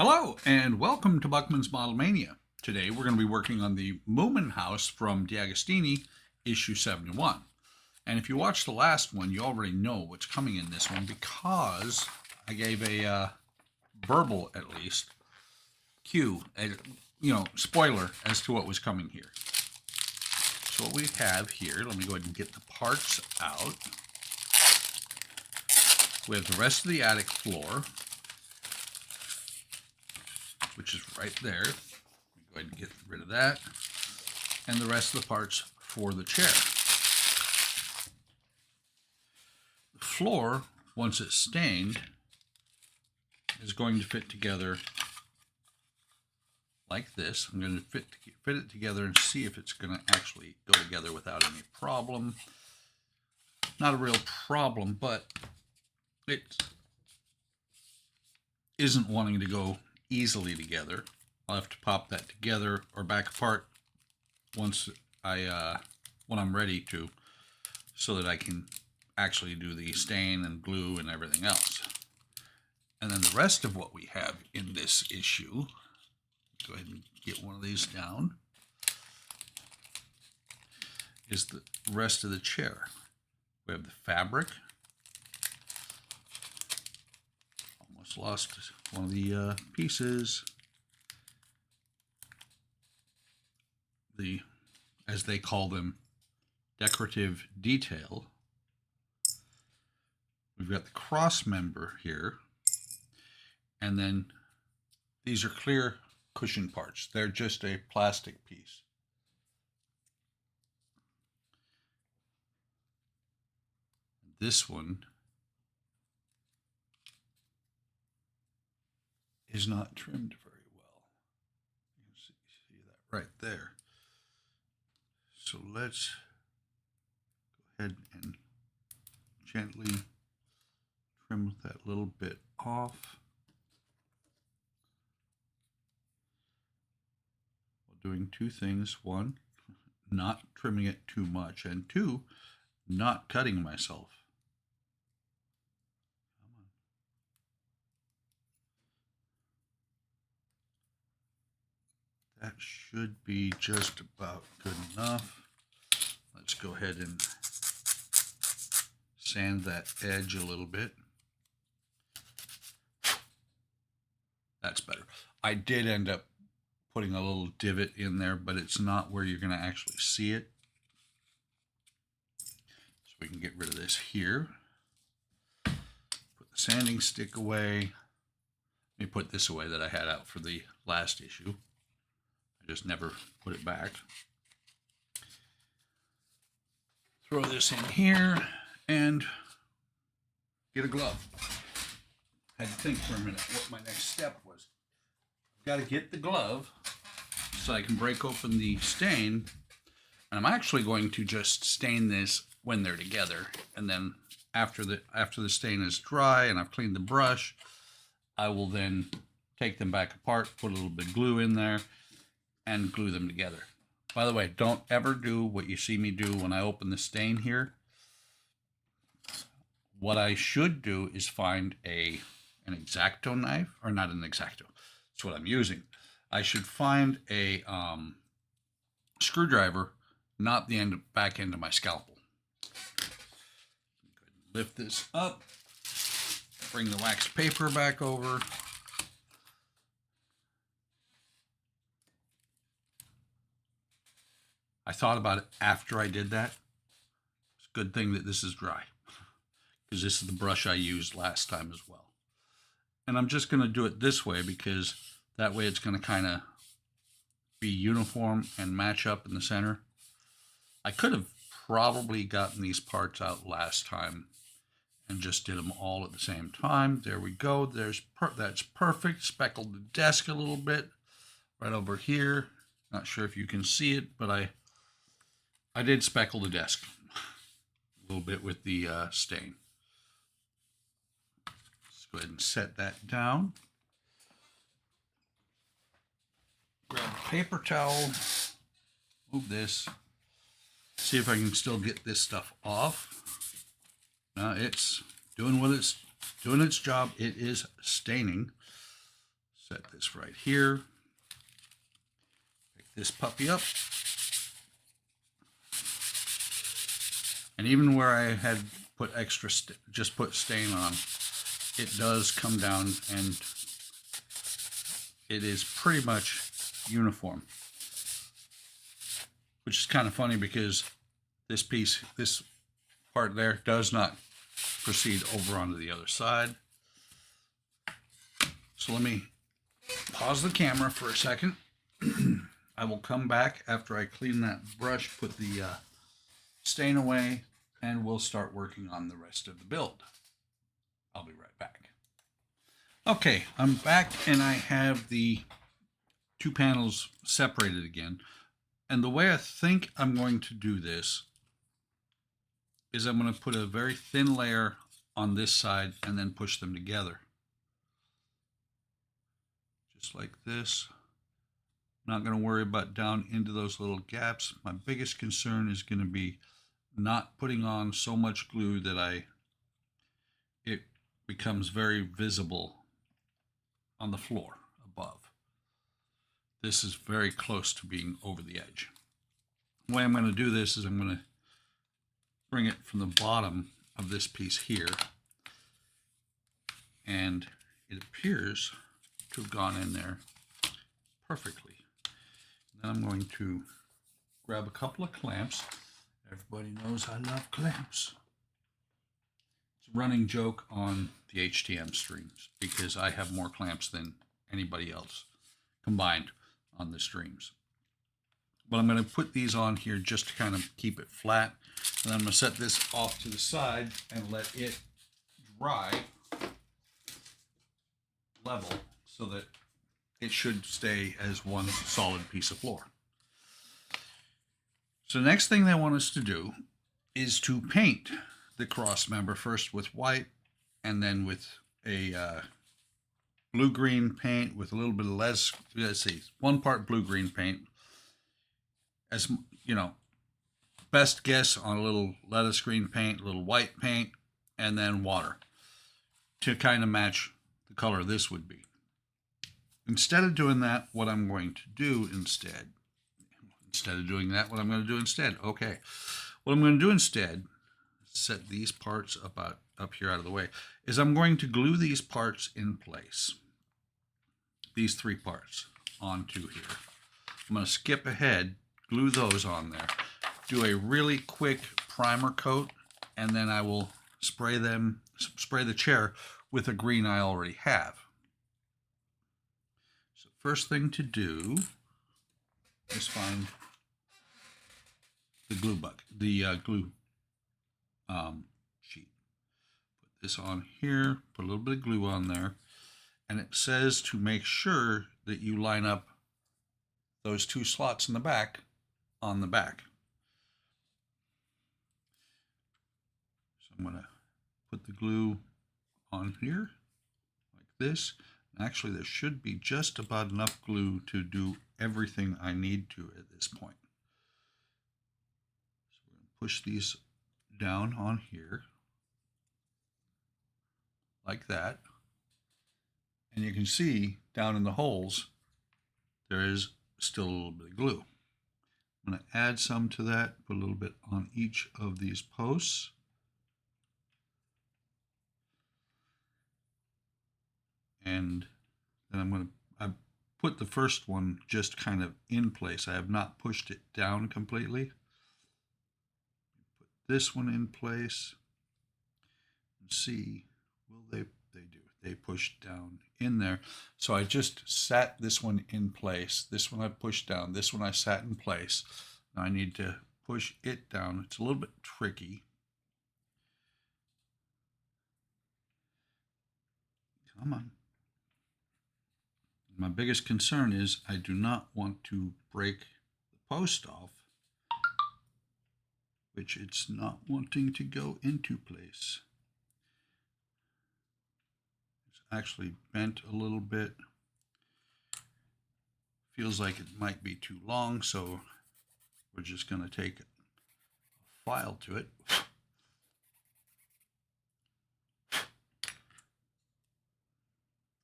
Hello and welcome to Buckman's Modelmania. Today we're going to be working on the Moomin House from D'Agostini, issue 71. And if you watched the last one, you already know what's coming in this one because I gave a verbal, at least, cue, spoiler as to what was coming here. So what we have here, let me go ahead and get the parts out. We have the rest of the attic floor, which is right there. Go ahead and get rid of that. And the rest of the parts for the chair. The floor, once it's stained, is going to fit together like this. I'm going to fit it together and see if it's going to actually go together without any problem. Not a real problem, but it isn't wanting to go easily together. I'll have to pop that together or back apart once when I'm ready to, so that I can actually do the stain and glue and everything else. And then the rest of what we have in this issue, go ahead and get one of these down, is the rest of the chair. We have the fabric. Almost lost one of the pieces. The, as they call them, decorative detail. We've got the cross member here, and then these are clear cushion parts. They're just a plastic piece. This one is not trimmed very well. You can see that right there. So let's go ahead and gently trim that little bit off. While doing two things. One, not trimming it too much, and two, not cutting myself. That should be just about good enough. Let's go ahead and sand that edge a little bit. That's better. I did end up putting a little divot in there, but it's not where you're going to actually see it. So we can get rid of this here. Put the sanding stick away. Let me put this away that I had out for the last issue. I just never put it back. Throw this in here and get a glove. I had to think for a minute what my next step was. I've got to get the glove so I can break open the stain. And I'm actually going to just stain this when they're together. And then after the stain is dry and I've cleaned the brush, I will then take them back apart, put a little bit of glue in there, and glue them together. By the way, don't ever do what you see me do when I open the stain here. What I should do is find an X-Acto knife, or not an X-Acto, that's what I'm using. I should find a screwdriver, not the back end of my scalpel. Go ahead and lift this up, bring the wax paper back over. I thought about it after I did that. It's a good thing that this is dry, because this is the brush I used last time as well. And I'm just going to do it this way because that way it's going to kind of be uniform and match up in the center. I could have probably gotten these parts out last time and just did them all at the same time. There we go. That's perfect. Speckled the desk a little bit right over here. Not sure if you can see it, but I did speckle the desk a little bit with the stain. Let's go ahead and set that down. Grab a paper towel, move this, see if I can still get this stuff off. It's doing its job. It is staining. Set this right here. Pick this puppy up. And even where I had put extra, just put stain on, it does come down and it is pretty much uniform. Which is kind of funny because this piece, this part there, does not proceed over onto the other side. So let me pause the camera for a second. I will come back after I clean that brush, put the stain away, and we'll start working on the rest of the build. I'll be right back. Okay, I'm back and I have the two panels separated again. And the way I think I'm going to do this is I'm going to put a very thin layer on this side and then push them together. Just like this. I'm not going to worry about down into those little gaps. My biggest concern is going to be not putting on so much glue that it becomes very visible on the floor above. This is very close to being over the edge. The way I'm going to do this is I'm going to bring it from the bottom of this piece here, and it appears to have gone in there perfectly. Then I'm going to grab a couple of clamps. Everybody knows I love clamps. It's a running joke on the HTM streams because I have more clamps than anybody else combined on the streams. But I'm going to put these on here just to kind of keep it flat. And I'm going to set this off to the side and let it dry level so that it should stay as one solid piece of floor. So the next thing they want us to do is to paint the cross member first with white and then with a blue-green paint with a little bit of let's see, 1 part blue-green paint. As you know, best guess on a little lettuce green paint, a little white paint, and then water to kind of match the color this would be. Instead of doing that, what I'm going to do instead, what I'm going to do instead, okay, what I'm going to do instead, set these parts up here out of the way, is I'm going to glue these parts in place. These 3 parts onto here. I'm going to skip ahead, glue those on there, do a really quick primer coat, and then I will spray the chair with a green I already have. So first thing to do is find the glue sheet. Put this on here, put a little bit of glue on there, and it says to make sure that you line up those 2 slots in the back on the back. So I'm going to put the glue on here like this. Actually, there should be just about enough glue to do everything I need to at this point. So we're going to push these down on here like that. And you can see down in the holes, there is still a little bit of glue. I'm going to add some to that, put a little bit on each of these posts. And then I put the first one just kind of in place. I have not pushed it down completely. Put this one in place and see, will they do. They pushed down in there. So I just sat this one in place. This one I pushed down. This one I sat in place. Now I need to push it down. It's a little bit tricky. Come on. My biggest concern is I do not want to break the post off, which it's not wanting to go into place. It's actually bent a little bit. Feels like it might be too long, so we're just going to take a file to it.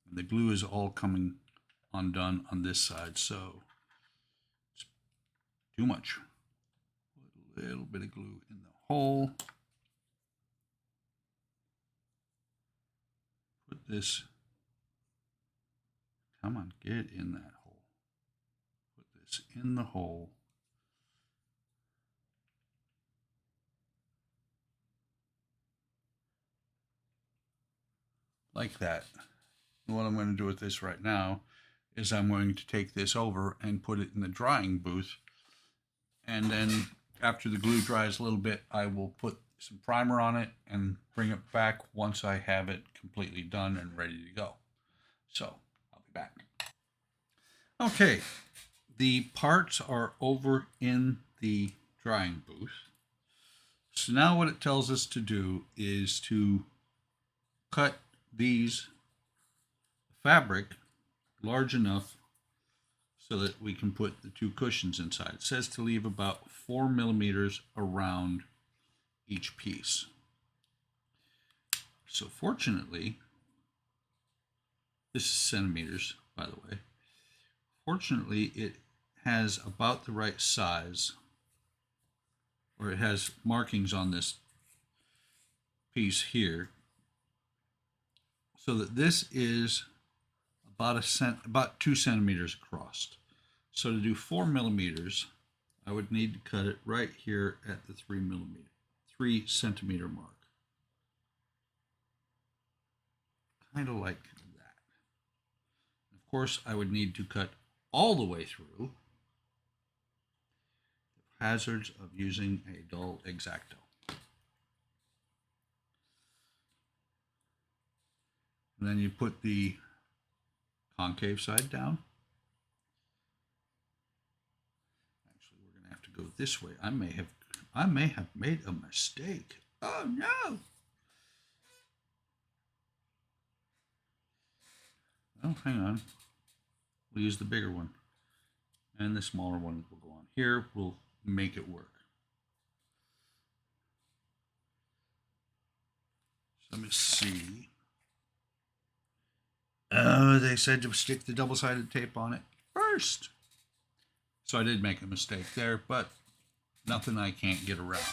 And the glue is all coming undone on this side, so it's too much. Put a little bit of glue in the hole. Put this, come on, get in that hole. Put this in the hole. Like that. And what I'm going to do with this right now is I'm going to take this over and put it in the drying booth. And then after the glue dries a little bit, I will put some primer on it and bring it back once I have it completely done and ready to go. So I'll be back. Okay, the parts are over in the drying booth. So now what it tells us to do is to cut these fabric large enough so that we can put the two cushions inside. It says to leave about 4 millimeters around each piece. So fortunately, this is centimeters, by the way. Fortunately, it has about the right size, or it has markings on this piece here, so that this is about 2 centimeters across. So to do 4 millimeters, I would need to cut it right here at the 3 centimeter mark. Kind of like that. Of course, I would need to cut all the way through. The hazards of using a dull X-Acto. And then you put the concave side down. Actually, we're going to have to go this way. I may have made a mistake. Oh no! Oh, hang on. We'll use the bigger one. And the smaller one will go on here. We'll make it work. So let me see. Oh, they said to stick the double-sided tape on it first. So I did make a mistake there, but nothing I can't get around.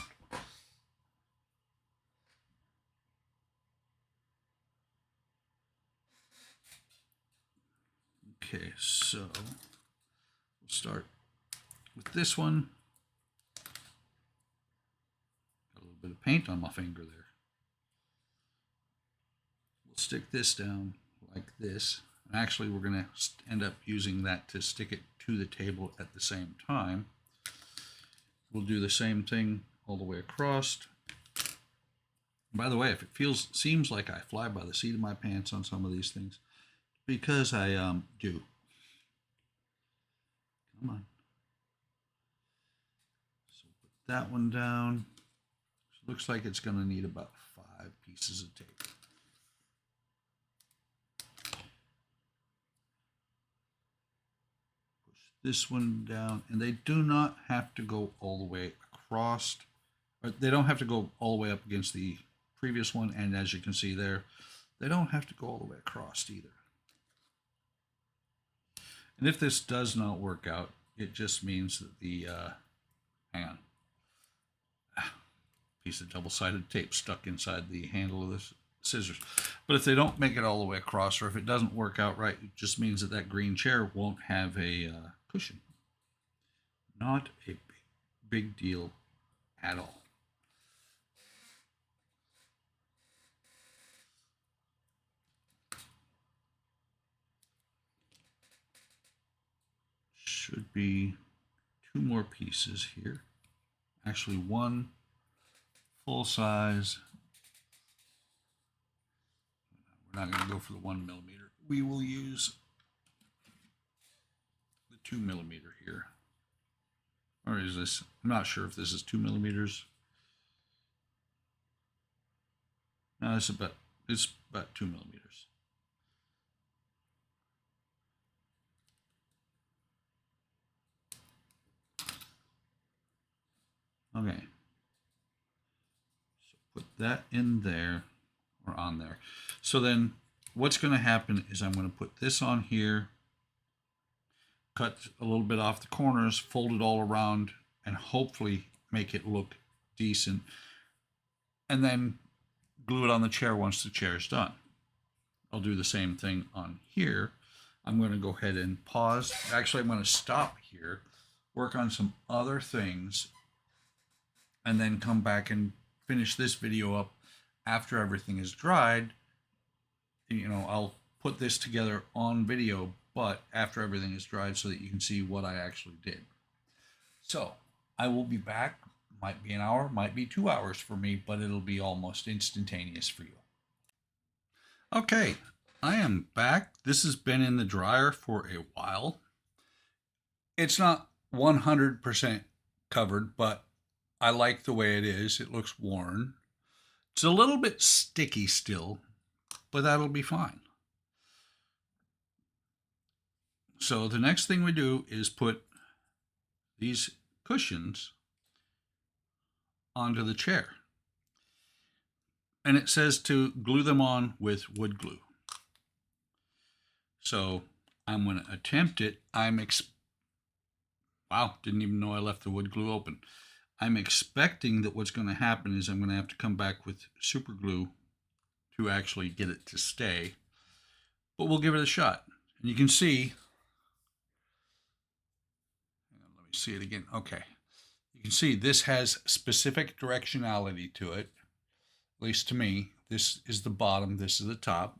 Okay, so we'll start with this one. Got a little bit of paint on my finger there. We'll stick this down like this. Actually, we're going to end up using that to stick it to the table at the same time. We'll do the same thing all the way across. By the way, if it seems like I fly by the seat of my pants on some of these things, because I do. Come on. So put that one down. So looks like it's going to need about 5 pieces of tape. Push this one down, and they do not have to go all the way across. Or they don't have to go all the way up against the previous one, and as you can see there, they don't have to go all the way across either. And if this does not work out, it just means that the, hang on, piece of double-sided tape stuck inside the handle of the scissors. But if they don't make it all the way across, or if it doesn't work out right, it just means that that green chair won't have a cushion. Not a big deal at all. Should be 2 more pieces here. Actually, 1 full size. We're not going to go for the 1 millimeter. We will use the 2 millimeter here. Or is this? I'm not sure if this is 2 millimeters. No, it's about 2 millimeters. Okay. So put that in there, or on there. So then what's going to happen is I'm going to put this on here, cut a little bit off the corners, fold it all around, and hopefully make it look decent. And then glue it on the chair once the chair is done. I'll do the same thing on here. I'm going to go ahead and pause. Actually, I'm going to stop here, work on some other things, and then come back and finish this video up after everything is dried. You know, I'll put this together on video, but after everything is dried so that you can see what I actually did. So I will be back. Might be an hour, might be 2 hours for me, but it'll be almost instantaneous for you. Okay, I am back. This has been in the dryer for a while. It's not 100% covered, but I like the way it is. It looks worn. It's a little bit sticky still, but that'll be fine. So the next thing we do is put these cushions onto the chair. And it says to glue them on with wood glue. So I'm going to attempt it. Wow, didn't even know I left the wood glue open. I'm expecting that what's going to happen is I'm going to have to come back with super glue to actually get it to stay. But we'll give it a shot. And you can see, let me see it again. Okay. You can see this has specific directionality to it, at least to me. This is the bottom, this is the top.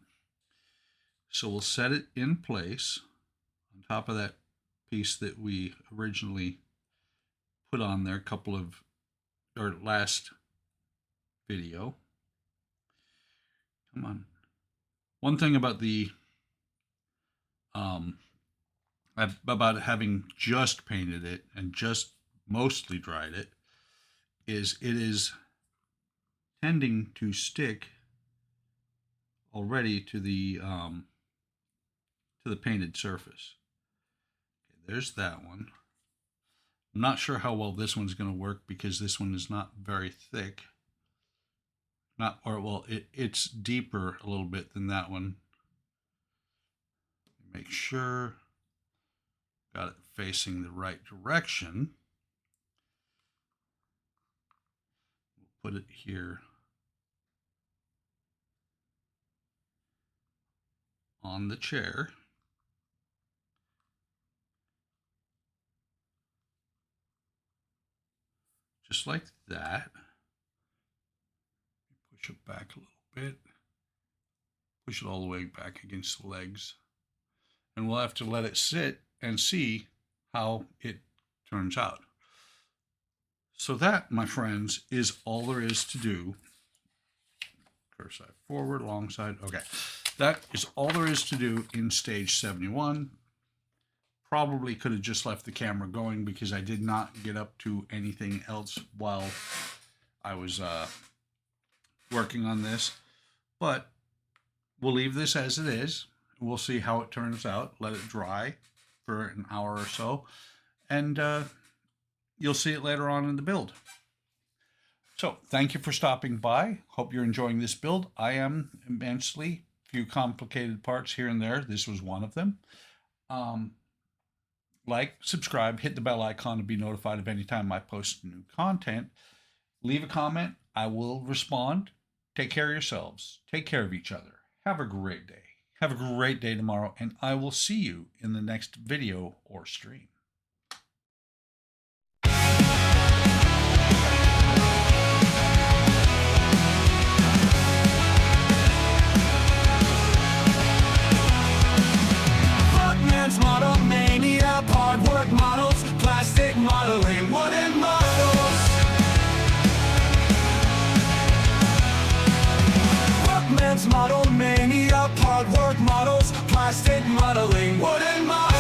So we'll set it in place on top of that piece that we originally put on there last video. Come on. One thing about about having just painted it and just mostly dried it is it is tending to stick already to the painted surface. Okay, there's that one. I'm not sure how well this one's going to work because this one is not very thick. It's deeper a little bit than that one. Make sure got it facing the right direction. We'll put it here on the chair. Just like that. Push it back a little bit. Push it all the way back against the legs. And we'll have to let it sit and see how it turns out. So that, my friends, is all there is to do. Curve side forward, long side. Okay. That is all there is to do in stage 71. Probably could have just left the camera going because I did not get up to anything else while I was working on this. But we'll leave this as it is. We'll see how it turns out. Let it dry for an hour or so. And you'll see it later on in the build. So thank you for stopping by. Hope you're enjoying this build. I am immensely. Few complicated parts here and there. This was one of them. Like, subscribe, hit the bell icon to be notified of any time I post new content. Leave a comment. I will respond. Take care of yourselves. Take care of each other. Have a great day. Have a great day tomorrow, and I will see you in the next video or stream. Buckman's Model Mania, hard work models, plastic modeling, wooden models. Buckman's Model Mania, hard work models, plastic modeling, wooden models.